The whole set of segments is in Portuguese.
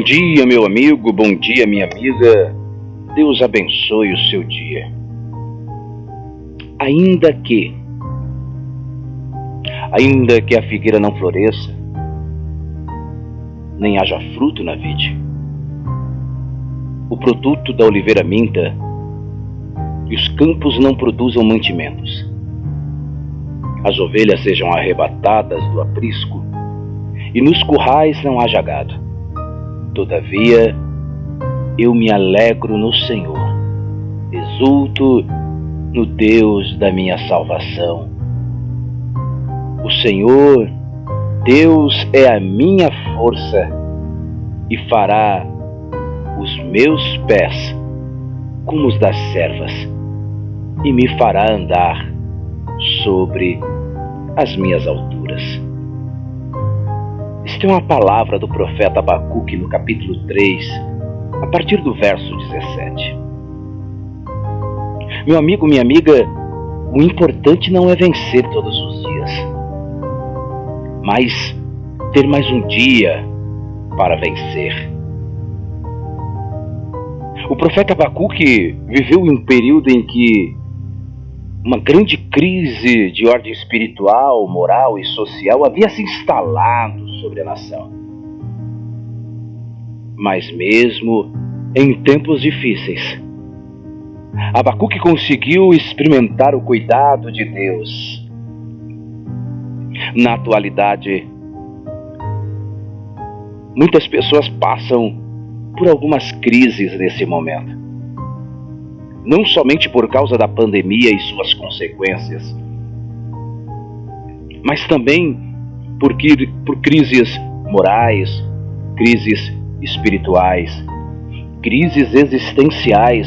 dia, meu amigo, bom dia, minha amiga. Deus abençoe o seu dia. Ainda que a figueira não floresça, nem haja fruto na vide, o produto da oliveira minta e os campos não produzam mantimentos, as ovelhas sejam arrebatadas do aprisco e nos currais não haja gado. Todavia, eu me alegro no Senhor, exulto no Deus da minha salvação. O Senhor, Deus, é a minha força e fará os meus pés como os das servas e me fará andar sobre as minhas alturas. Esta é uma palavra do profeta Abacuque no capítulo 3, a partir do verso 17. Meu amigo, minha amiga, o importante não é vencer todos os dias, mas ter mais um dia para vencer. O profeta Abacuque viveu em um período em que uma grande crise de ordem espiritual, moral e social havia se instalado sobre a nação. Mas mesmo em tempos difíceis, Abacuque conseguiu experimentar o cuidado de Deus. Na atualidade, muitas pessoas passam por algumas crises nesse momento. Não somente por causa da pandemia e suas consequências, mas também por crises morais, crises espirituais, crises existenciais,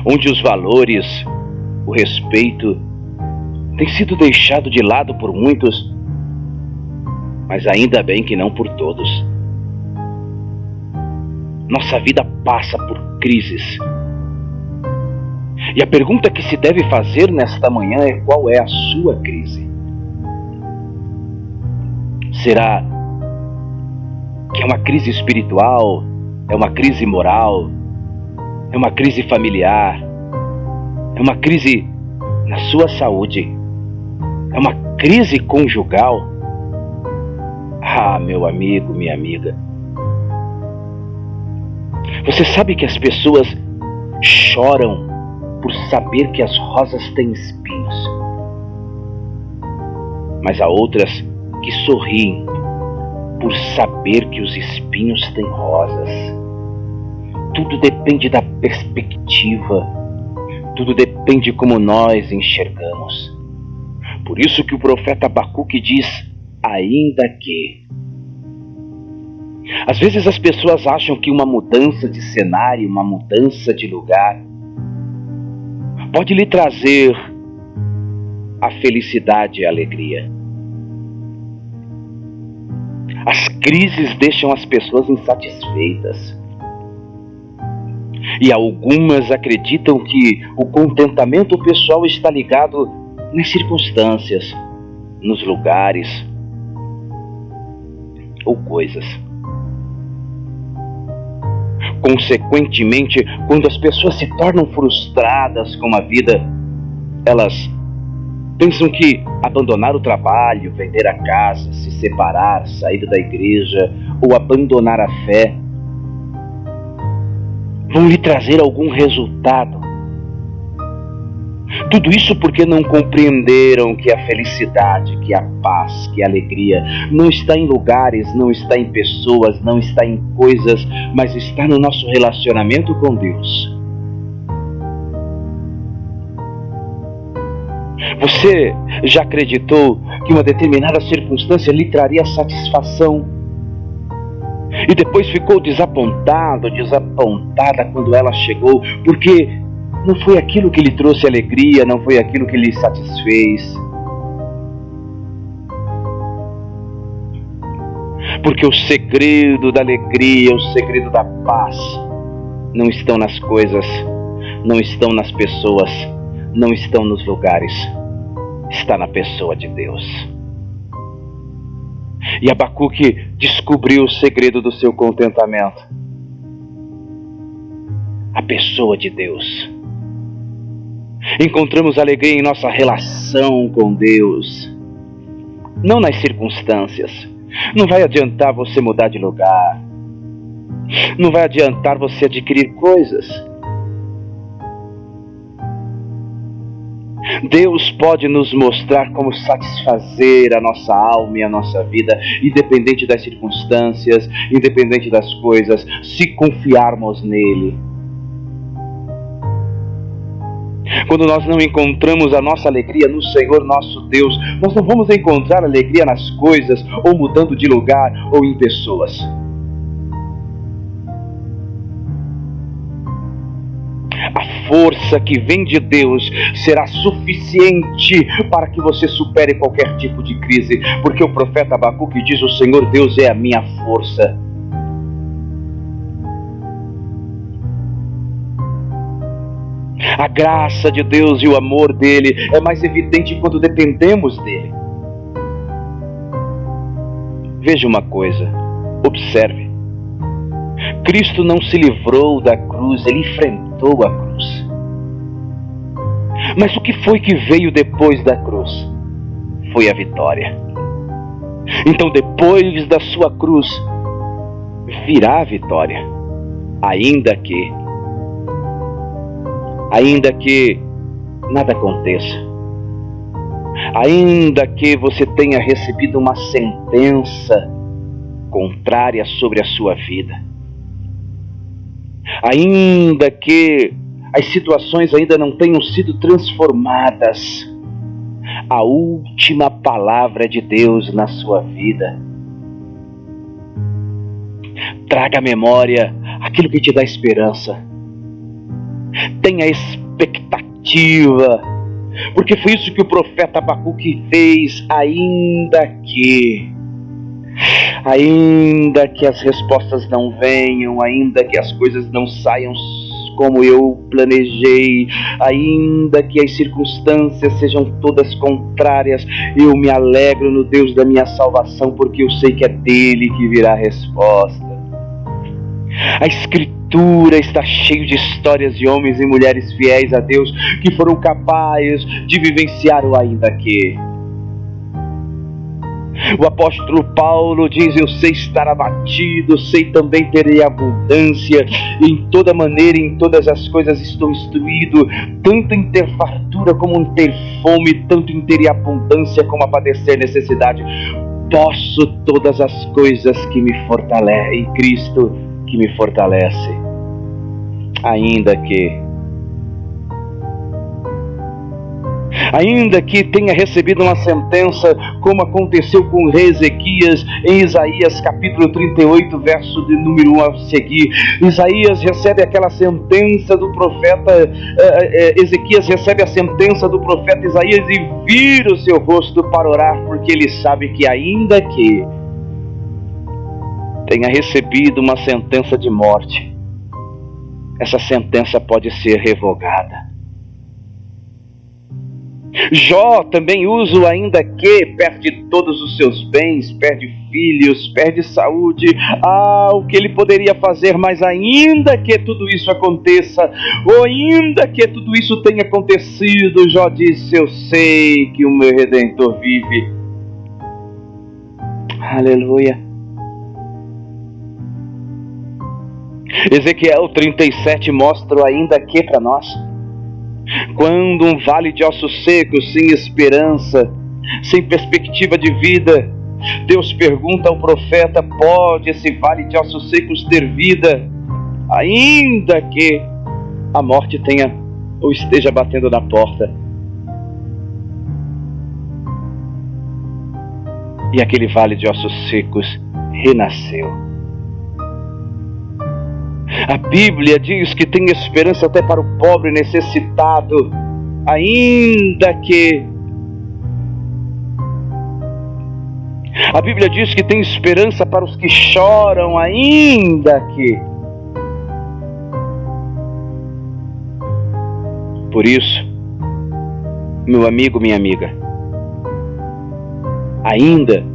onde os valores, o respeito, têm sido deixado de lado por muitos, mas ainda bem que não por todos. Nossa vida passa por crises. E a pergunta que se deve fazer nesta manhã é: qual é a sua crise? Será que é uma crise espiritual? É uma crise moral? É uma crise familiar? É uma crise na sua saúde? É uma crise conjugal? Ah, meu amigo, minha amiga, você sabe que as pessoas choram por saber que as rosas têm espinhos, mas há outras que sorriem por saber que os espinhos têm rosas. Tudo depende da perspectiva, tudo depende como nós enxergamos. Por isso que o profeta Abacuque diz: ainda que. Às vezes as pessoas acham que uma mudança de cenário, uma mudança de lugar, pode lhe trazer a felicidade e a alegria. As crises deixam as pessoas insatisfeitas. E algumas acreditam que o contentamento pessoal está ligado nas circunstâncias, nos lugares ou coisas. Consequentemente, quando as pessoas se tornam frustradas com a vida, elas pensam que abandonar o trabalho, vender a casa, se separar, sair da igreja ou abandonar a fé vão lhe trazer algum resultado. Tudo isso porque não compreenderam que a felicidade, que a paz, que a alegria não está em lugares, não está em pessoas, não está em coisas, mas está no nosso relacionamento com Deus. Você já acreditou que uma determinada circunstância lhe traria satisfação e depois ficou desapontada quando ela chegou, porque não foi aquilo que lhe trouxe alegria, não foi aquilo que lhe satisfez? Porque o segredo da alegria, o segredo da paz não estão nas coisas, não estão nas pessoas, não estão nos lugares, está na pessoa de Deus. E Abacuque descobriu o segredo do seu contentamento: a pessoa de Deus. Encontramos alegria em nossa relação com Deus, não nas circunstâncias. Não vai adiantar você mudar de lugar, não vai adiantar você adquirir coisas. Deus pode nos mostrar como satisfazer a nossa alma e a nossa vida, independente das circunstâncias, independente das coisas, se confiarmos nele. Quando nós não encontramos a nossa alegria no Senhor nosso Deus, nós não vamos encontrar alegria nas coisas, ou mudando de lugar, ou em pessoas. A força que vem de Deus será suficiente para que você supere qualquer tipo de crise, porque o profeta Abacuque diz: o Senhor Deus é a minha força. A graça de Deus e o amor dele é mais evidente quando dependemos dele. Veja uma coisa, observe. Cristo não se livrou da cruz, ele enfrentou a cruz. Mas o que foi que veio depois da cruz? Foi a vitória. Então, depois da sua cruz, virá a vitória. Ainda que nada aconteça, ainda que você tenha recebido uma sentença contrária sobre a sua vida, ainda que as situações ainda não tenham sido transformadas, a última palavra de Deus na sua vida. Traga à memória aquilo que te dá esperança. Tenha expectativa, porque foi isso que o profeta Abacuque fez. Ainda que as respostas não venham, ainda que as coisas não saiam como eu planejei, ainda que as circunstâncias sejam todas contrárias, eu me alegro no Deus da minha salvação, porque eu sei que é dele que virá a resposta. A Escritura está cheia de histórias de homens e mulheres fiéis a Deus que foram capazes de vivenciar o ainda que. O apóstolo Paulo diz: eu sei estar abatido, sei também ter abundância, e em toda maneira, em todas as coisas estou instruído, tanto em ter fartura como em ter fome, tanto em ter abundância como a padecer necessidade. Posso todas as coisas que me fortalecem, em Cristo que me fortalece. Ainda que tenha recebido uma sentença, como aconteceu com o rei Ezequias em Isaías capítulo 38, verso de número 1 a seguir. Isaías recebe aquela sentença do profeta, Ezequias recebe a sentença do profeta Isaías e vira o seu rosto para orar, porque ele sabe que ainda que tenha recebido uma sentença de morte, essa sentença pode ser revogada. Jó também usa o ainda que, perde todos os seus bens, perde filhos, perde saúde, o que ele poderia fazer, mas ainda que tudo isso aconteça, ou ainda que tudo isso tenha acontecido, Jó disse: eu sei que o meu Redentor vive. Aleluia. Ezequiel 37 mostra o ainda que para nós. Quando um vale de ossos secos, sem esperança, sem perspectiva de vida, Deus pergunta ao profeta: pode esse vale de ossos secos ter vida, ainda que a morte tenha ou esteja batendo na porta? E aquele vale de ossos secos renasceu. A Bíblia diz que tem esperança até para o pobre necessitado, ainda que. A Bíblia diz que tem esperança para os que choram, ainda que. Por isso, meu amigo, minha amiga, ainda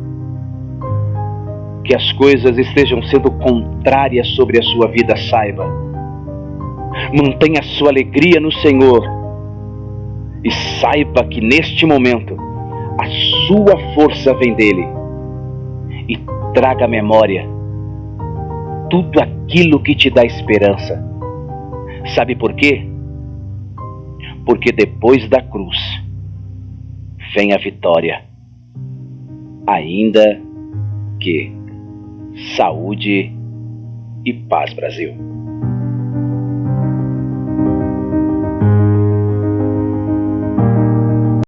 que as coisas estejam sendo contrárias sobre a sua vida, saiba. Mantenha sua alegria no Senhor e saiba que neste momento a sua força vem dele. E traga à memória tudo aquilo que te dá esperança. Sabe por quê? Porque depois da cruz vem a vitória. Ainda que saúde e paz, Brasil.